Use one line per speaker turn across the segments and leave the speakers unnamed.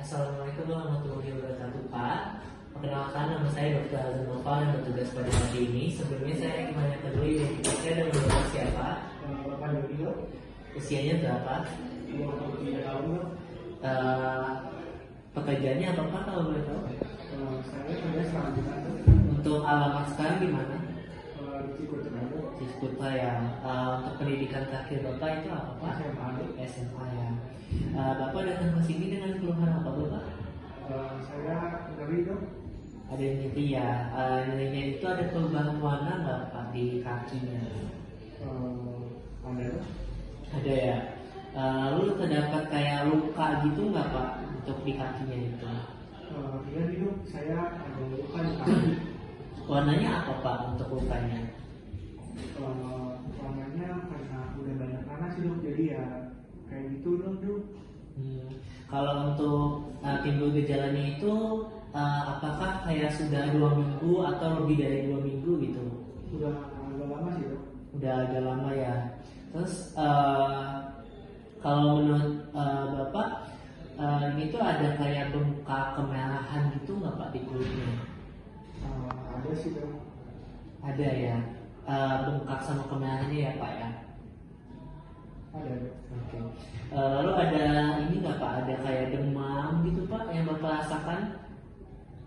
Assalamualaikum warahmatullahi wabarakatuh, Pak. Perkenalkan, nama saya Dr. Azam Nova yang bertugas pada hari ini. Sebelumnya saya ingin menanyakan dulu identitas saya dan Bapak siapa?
Bapak Yodio,
Usianya berapa?
23 tahun.
Eh, Pekerjaannya apa Pak kalau boleh tahu?
Saya kerja selanjutnya
Untuk alamat sekarang di mana?
di Cikuta Tenaga,
Di Skuta ya. Untuk pendidikan terakhir Bapak itu apa Pak?
SMA.
SMA ya. Bapak datang ke sini dengan keluhan apa Bapak?
Saya ngeri dong.
Ada yang nyeri ya. Nyerinya itu ada perubahan warna nggak Pak di kakinya?
Ada
Ada ya. Lalu terdapat kayak luka gitu nggak Pak untuk di kakinya itu?
iya hidup saya ada luka di kaki.
Warnanya apa Pak untuk lukanya?
Warnanya karena udah banyak panas hidup, jadi ya kayak gitu dong hidup.
Kalau untuk timbul gejalanya itu apakah kayak sudah 2 minggu atau lebih dari 2 minggu gitu?
Udah agak lama sih dok.
Udah agak lama ya. Terus kalau menurut Bapak ini tuh ada kayak bengkak kemerahan gitu nggak Pak di kulitnya?
Ada sih dok.
Ada ya. Bengkak sama kemerahannya ya Pak ya.
Ada dok.
Oke. Lalu ada ini nggak Pak? Ada kayak demam gitu Pak yang Bapak rasakan?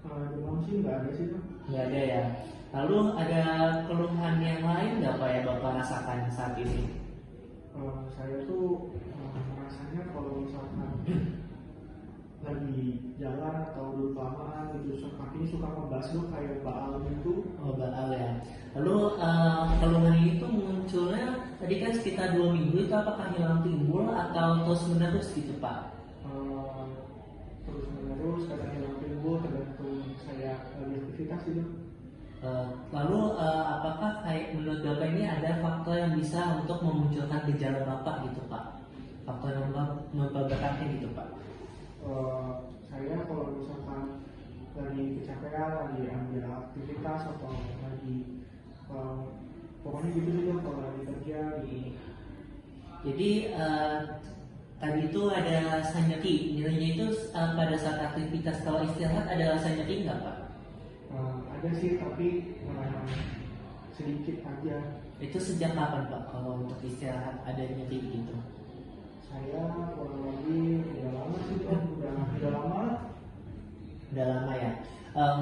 Demam sih nggak ada sih dok.
Nggak ada ya. Lalu ada keluhan yang lain nggak Pak yang Bapak rasakan saat ini?
Saya tuh rasanya kalau misalkan lagi jalan atau duduk lama gitu, kakinya suka ngebas dok kayak baal gitu.
Oh, baal ya. Lalu keluhan ini tuh munculnya tadi kan sekitar 2 minggu, itu apakah hilang timbul atau terus menerus gitu Pak?
Terus menerus kadang hilang timbul tergantung saya lagi aktivitas gitu.
Lalu apakah kayak menurut Bapak ini ada faktor yang bisa untuk memunculkan gejala Bapak gitu Pak? Faktor yang memperberatnya gitu Pak?
Saya kalau misalkan lagi kecapean, lagi ambil aktivitas atau lagi pokoknya gitu juga kalau lagi kerja di.
Jadi tadi itu ada rasa nyeri, nyerinya itu pada saat aktivitas, kalau istirahat ada rasa nyeri nggak Pak?
Ada sih tapi sedikit aja.
Itu sejak kapan Pak kalau untuk istirahat ada nyeri gitu?
Saya kurang lebih udah lama sih Bang. udah lama.
Udah lama ya.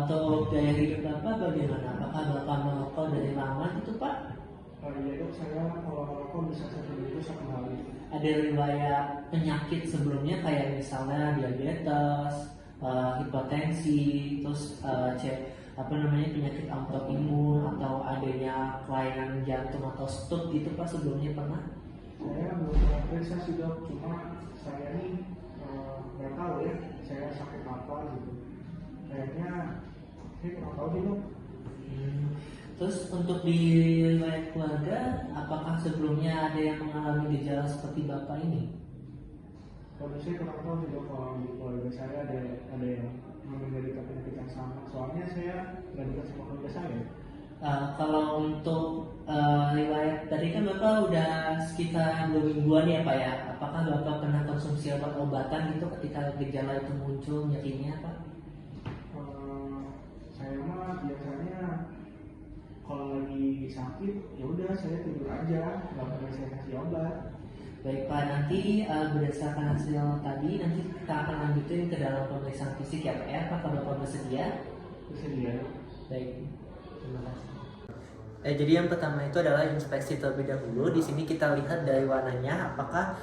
Untuk gaya hidup Bapak bagaimana? Apakah Bapak merokok dari lama gitu Pak?
Iya dok, saya kalau merokok bisa 1 minggu 1 kali.
Ada riwayat penyakit sebelumnya kayak misalnya diabetes, hipertensi, terus penyakit autoimun atau adanya kelainan jantung atau stroke gitu Pak sebelumnya pernah?
Saya belum pernah periksa sih dok, cuma saya ini nggak tahu ya saya sakit apa gitu. Kayaknya saya kurang tahu sih dok.
Terus untuk di riwayat keluarga, apakah sebelumnya ada yang mengalami gejala seperti Bapak ini?
Kalau saya kurang tahu sih dok, kalau di keluarga saya ada yang menderita penyakit yang sama. Soalnya saya nggak dekat sama keluarga saya.
Kalau untuk riwayat tadi kan Bapak udah sekitar 2 mingguan ya Pak ya. Apakah Bapak pernah konsumsi obat-obatan gitu ketika gejala itu muncul nyerinya Pak?
Saya mah biasanya kalau lagi sakit ya udah saya tidur aja, nggak pernah saya kasih obat.
Baik Pak, nanti berdasarkan hasil tadi nanti kita akan lanjutin ke dalam pemeriksaan fisik ya Pak ya. Apakah Bapak bersedia?
Bersedia.
Baik, terima kasih. Jadi yang pertama itu adalah inspeksi terlebih dahulu. Di sini kita lihat dari warnanya, apakah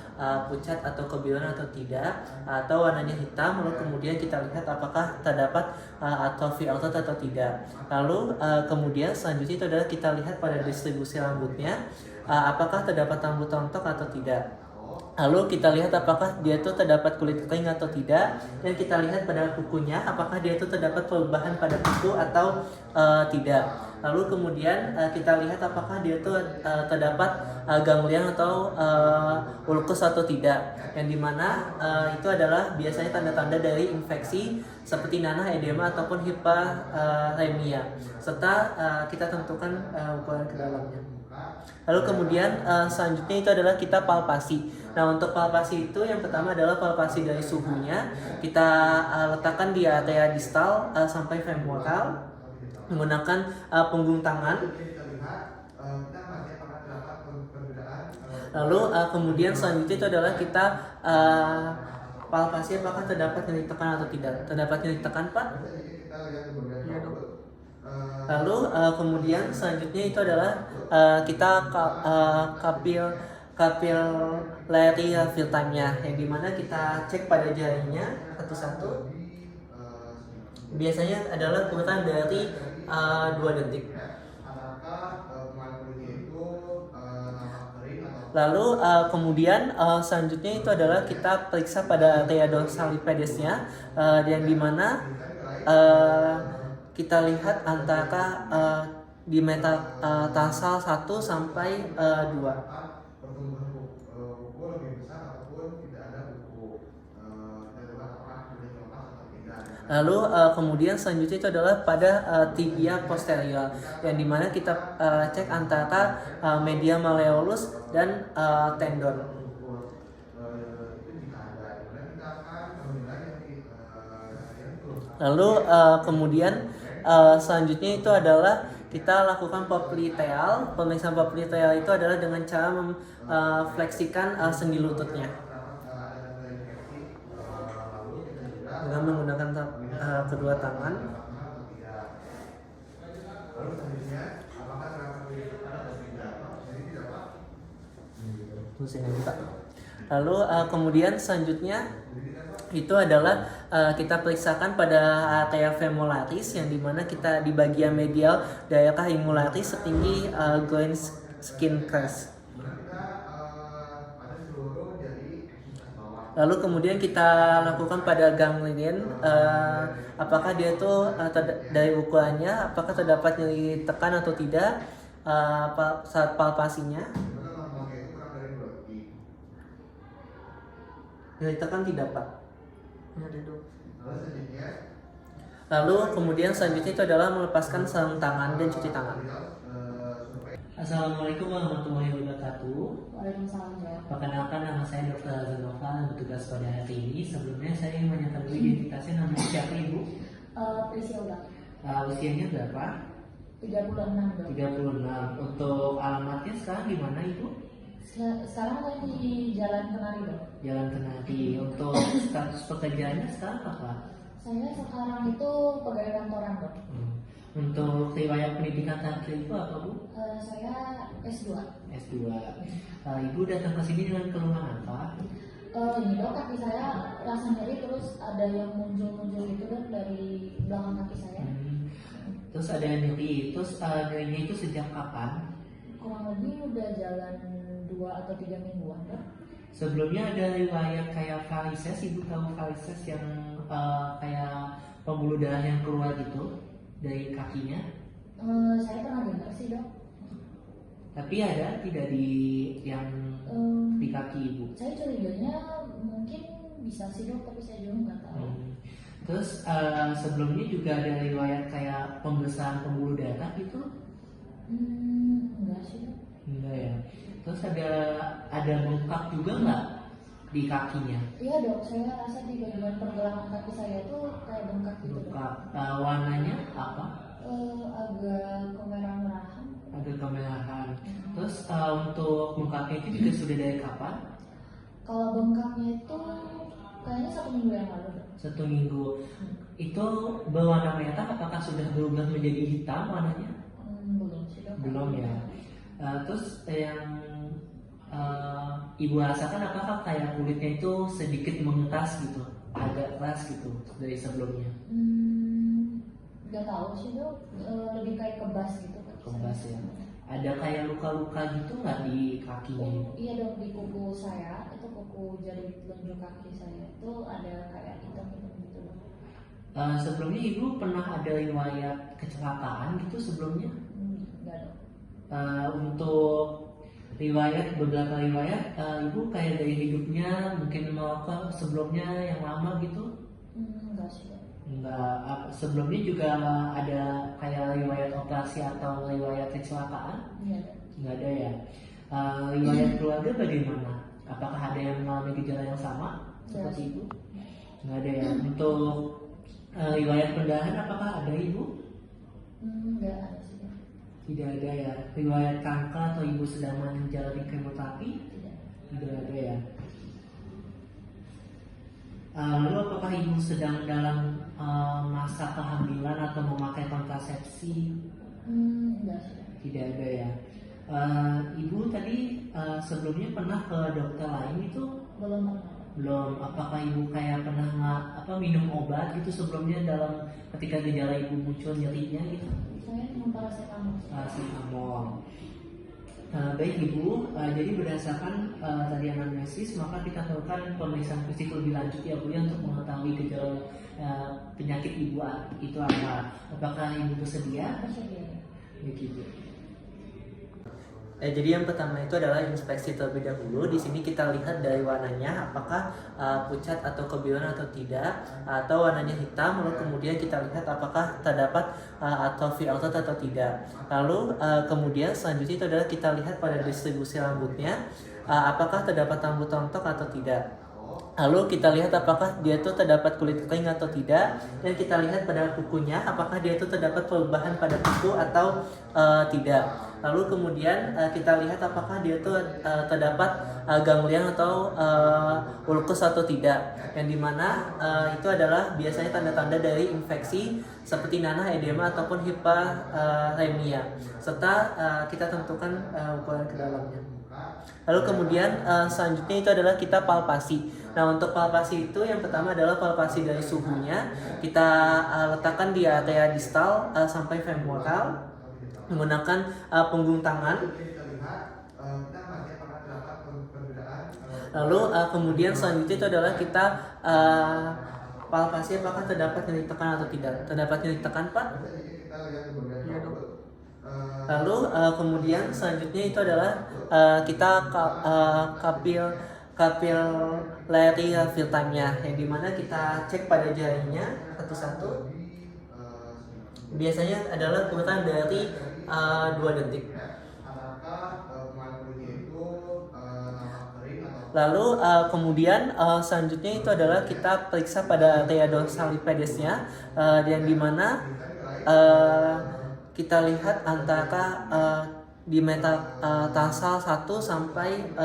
pucat atau kebiruan atau tidak, atau warnanya hitam. Lalu kemudian kita lihat apakah terdapat atrofi otot atau tidak. Lalu kemudian selanjutnya itu adalah kita lihat pada distribusi rambutnya, apakah terdapat rambut rontok atau tidak. Lalu kita lihat apakah dia itu terdapat kulit kering atau tidak, dan kita lihat pada kukunya apakah dia itu terdapat perubahan pada kuku atau tidak. Lalu kemudian kita lihat apakah dia itu terdapat ganglion atau ulkus atau tidak, yang dimana itu adalah biasanya tanda-tanda dari infeksi seperti nanah, edema ataupun hiperemia, serta kita tentukan ukuran ke dalamnya. Lalu kemudian selanjutnya itu adalah kita palpasi. Nah, untuk palpasi itu yang pertama adalah palpasi dari suhunya. Kita letakkan di area distal sampai femoral menggunakan punggung tangan. Lalu kemudian selanjutnya itu adalah kita palpasi apakah terdapat nyeri tekan atau tidak. Terdapat nyeri tekan, Pak?
Ya dok.
Lalu kemudian selanjutnya itu adalah kita capillary fill time-nya, yang dimana kita cek pada jarinya satu-satu. Biasanya adalah kurang dari 2 detik. Lalu kemudian selanjutnya itu adalah kita periksa pada area dorsalipedesnya, yang dimana kita lihat antara di metatarsal 1 sampai 2. Lalu kemudian selanjutnya itu adalah pada tibia posterior, yang dimana kita cek antara media malleolus dan tendon. Lalu kemudian selanjutnya itu adalah kita lakukan popliteal. Pemeriksaan popliteal itu adalah dengan cara memfleksikan sendi lututnya dengan menggunakan kedua tangan. Lalu kemudian selanjutnya itu adalah kita periksakan pada area femolaris, yang dimana kita di bagian medial daerah ingularis setinggi groin skin crest. Lalu kemudian kita lakukan pada ganglion, apakah dia tuh dari ukurannya apakah terdapat nyeri tekan atau tidak saat palpasinya. Nyeri tekan tidak, Pak. Lalu kemudian selanjutnya itu adalah melepaskan sarung tangan dan cuci tangan. Assalamualaikum warahmatullahi wabarakatuh.
Waalaikumsalam.
Perkenalkan, nama saya Dr. Azanova, bertugas pada hari ini. Sebelumnya saya ingin menanyakan dulu identitasnya, namanya siapa Ibu?
Priscilla.
Usianya berapa?
36 dok.
36. Untuk alamatnya sekarang di mana Ibu?
Sekarang saya di Jalan Kenari dok.
Jalan Kenari. Untuk status pekerjaannya sekarang apa?
Saya sekarang itu pegawai kantoran dok.
Untuk riwayat pendidikan terakhir itu apa Bu?
Saya S2.
S2. Ibu datang ke sini dengan keluhan apa?
Ini dok, kaki saya rasa nyeri, terus ada yang muncul-muncul gitu dok dari belakang kaki saya.
Terus ada nyeri, terus nyerinya itu sejak kapan?
Kurang lebih udah jalan 2 atau 3 mingguan dok.
Sebelumnya ada riwayat kayak varises, Ibu tahu varises yang kayak pembuluh darah yang keluar gitu dari kakinya?
Saya pernah dengar sih dok.
Tapi ada tidak di yang di kaki Ibu?
Saya curiganya mungkin bisa sih dok, tapi saya juga nggak tahu.
Terus sebelumnya juga ada riwayat kayak pembesaran pembuluh darah gitu?
Enggak sih dok.
Enggak ya. Terus ada bengkak juga nggak di kakinya?
Iya dok, saya rasa di bagian pergelangan kaki saya tuh kayak bengkak gitu dok.
Bengkak. Warnanya apa?
Agak kemerah-merahan.
Agak kemerahan. Terus untuk bengkaknya itu juga sudah dari kapan?
Kalau bengkaknya itu kayaknya 1 minggu yang lalu dok.
1 minggu. Itu berwarna merah, apakah sudah berubah menjadi hitam warnanya?
Belum sih dok.
Belum ya. Terus yang Ibu rasakan apakah kayak kulitnya itu sedikit mengeras gitu, agak keras gitu dari sebelumnya?
Gak tahu sih dok, lebih kayak kebas gitu.
Kebas ya. Ada kayak luka-luka gitu nggak di kakinya?
Iya dok, di kuku saya, itu kuku jari telunjuk kaki saya itu ada kayak hitam-hitam gitu dok.
Sebelumnya Ibu pernah ada riwayat kecelakaan gitu sebelumnya?
Enggak dok.
Untuk beberapa riwayat, Ibu kayak dari hidupnya mungkin merokok sebelumnya yang lama gitu?
Enggak sih dok.
Enggak. Sebelumnya juga ada kayak riwayat operasi atau riwayat kecelakaan?
Iya dok.
Enggak ada ya. Riwayat keluarga bagaimana? Apakah ada yang mengalami gejala yang sama seperti ibu? Nggak ada ya. Untuk riwayat pendahan apakah ada ibu?
Enggak ada sih.
Tidak ada ya. Riwayat kanker atau ibu sedang menjalani kemoterapi?
Tidak.
Tidak ada ya. Lalu apakah ibu sedang dalam masa kehamilan atau memakai kontrasepsi?
Enggak sih.
Tidak ada ya. Ibu tadi sebelumnya pernah ke dokter lain itu?
Belum pernah.
Belum. Apakah ibu kayak pernah minum obat gitu sebelumnya dalam ketika gejala ibu muncul nyerinya gitu?
Saya minum paracetamol.
Paracetamol. Baik ibu, jadi berdasarkan tadi anamnesis maka kita lakukan pemeriksaan fisik lebih lanjut ya bu ya untuk mengetahui gejala penyakit ibu itu apa. Apakah ibu bersedia?
Bersedia.
Begitu. Jadi yang pertama itu adalah inspeksi terlebih dahulu. Di sini kita lihat dari warnanya apakah pucat atau kebiruan atau tidak, atau warnanya hitam. Lalu kemudian kita lihat apakah terdapat atrophi otot atau tidak. Lalu kemudian selanjutnya itu adalah kita lihat pada distribusi rambutnya apakah terdapat rambut rontok atau tidak. Lalu kita lihat apakah dia itu terdapat kulit kering atau tidak, dan kita lihat pada kukunya apakah dia itu terdapat perubahan pada kuku atau tidak. Lalu kemudian kita lihat apakah dia itu terdapat ganglion atau ulkus atau tidak, yang dimana itu adalah biasanya tanda-tanda dari infeksi seperti nanah, edema ataupun hiperemia, serta kita tentukan ukuran ke dalamnya. Lalu kemudian selanjutnya itu adalah kita palpasi. Nah untuk palpasi itu yang pertama adalah palpasi dari suhunya. Kita letakkan di area distal sampai femoral menggunakan punggung tangan. Lalu kemudian selanjutnya itu adalah kita palpasi apakah terdapat nyeri tekan atau tidak. Terdapat nyeri tekan Pak? Lalu kemudian selanjutnya itu adalah kita capillary fill time-nya, yang dimana kita cek pada jarinya satu-satu. Biasanya adalah urutan dari 2 detik. Lalu kemudian selanjutnya itu adalah kita periksa pada area dorsalipedes-nya, yang dimana kita lihat antara di metatarsal 1 sampai 2.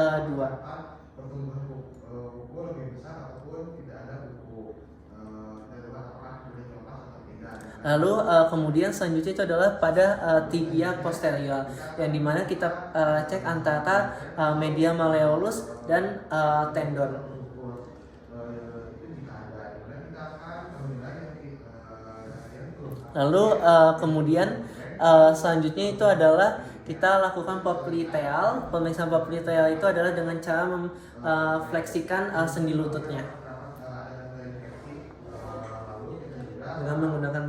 Lalu kemudian selanjutnya itu adalah pada tibia posterior, yang dimana kita cek antara media malleolus dan tendon. Lalu kemudian selanjutnya itu adalah kita lakukan popliteal. Pemeriksaan popliteal itu adalah dengan cara memfleksikan sendi lututnya dengan menggunakan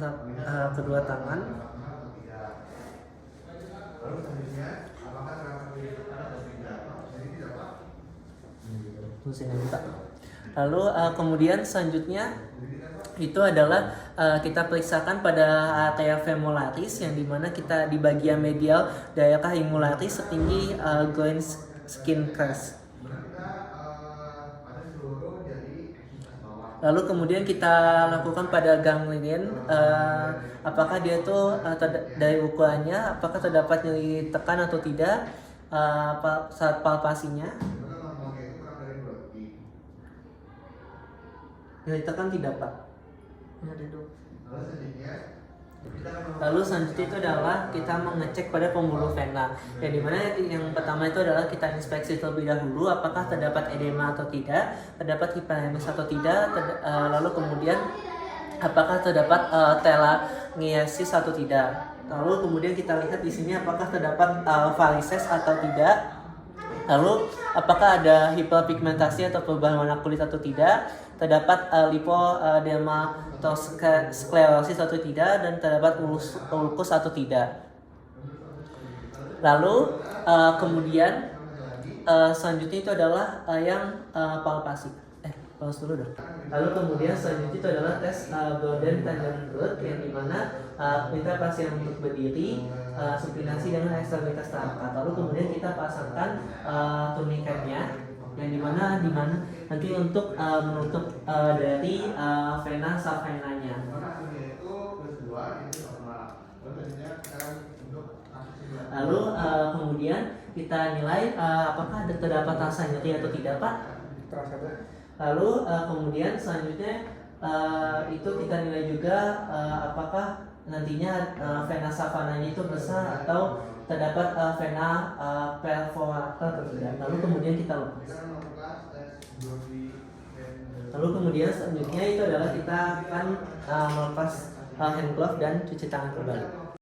kedua tangan. Lalu kemudian selanjutnya itu adalah kita periksakan pada area femolaris, yang dimana kita di bagian medial daerah ingularis setinggi groin skin crest. Lalu kemudian kita lakukan pada ganglion, apakah dia tuh dari ukurannya apakah terdapat nyeri tekan atau tidak saat palpasinya. Nyeri tekan tidak Pak. Lalu selanjutnya itu adalah kita mengecek pada pembuluh vena, yang dimana yang pertama itu adalah kita inspeksi terlebih dahulu apakah terdapat edema atau tidak, terdapat hiperemesis atau tidak, lalu kemudian apakah terdapat telangiectasis atau tidak. Lalu kemudian kita lihat di sini apakah terdapat varises atau tidak. Lalu apakah ada hiperpigmentasi atau perubahan warna kulit atau tidak, terdapat lipodermatosklerosis atau tidak, dan terdapat ulkus atau tidak. Lalu kemudian selanjutnya itu adalah yang palpasi. Pause dulu dong. Lalu kemudian selanjutnya itu adalah tes Gordon Tandenberg, yang dimana kita pasien untuk berdiri, supinasi dengan ekstremitas terangkat. Lalu kemudian kita pasangkan turniketnya yang dimana nanti untuk menutup dari vena savenanya. Lalu kemudian kita nilai apakah terdapat rasa nyeri atau tidak, Pak. Lalu kemudian selanjutnya itu kita nilai juga apakah nantinya vena savananya itu besar atau terdapat vena perforator atau tidak. Lalu kemudian kita lepas. Lalu kemudian selanjutnya itu adalah kita akan melepas hand glove dan cuci tangan kembali.